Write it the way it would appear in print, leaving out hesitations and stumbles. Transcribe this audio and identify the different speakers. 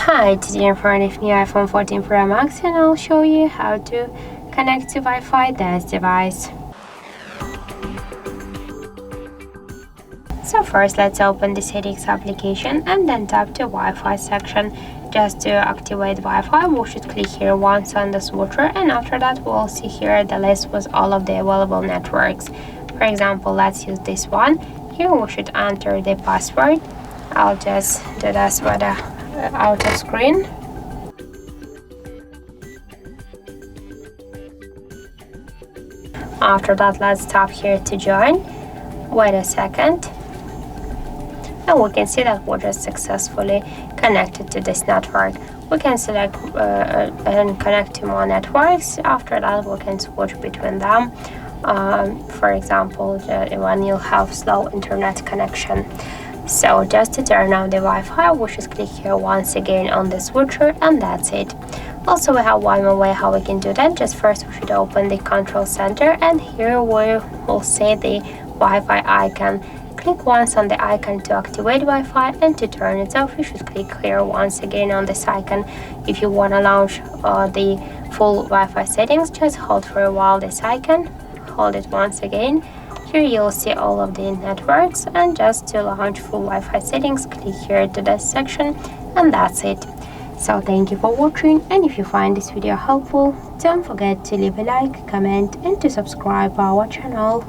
Speaker 1: Hi, today in front of me iPhone 14 Pro Max and I'll show you how to connect to Wi-Fi this device. So first let's open the settings application and then tap the Wi-Fi section. Just to activate Wi-Fi, we should click here once on the switcher, and after that we'll see here the list with all of the available networks. For example, let's use this one. Here we should enter the password. I'll just do this with the auto screen. After that, let's tap here to join. Wait a second. And we can see that we're just successfully connected to this network. We can select and connect to more networks. After that, we can switch between them. For example, when you have slow internet connection. So just to turn on the Wi-Fi, we should click here once again on the switcher, and that's it. Also, we have one more way how we can do that. Just first we should open the control center, and here we will see the Wi-Fi icon. Click once on the icon to activate Wi-Fi, and to turn it off you should click here once again on this icon. If you want to launch the full Wi-Fi settings, just hold for a while this icon, hold it once again. Here you'll see all of the networks, and just to launch full Wi-Fi settings, click here to this section, and that's it. So thank you for watching, and if you find this video helpful, don't forget to leave a like, comment and to subscribe our channel.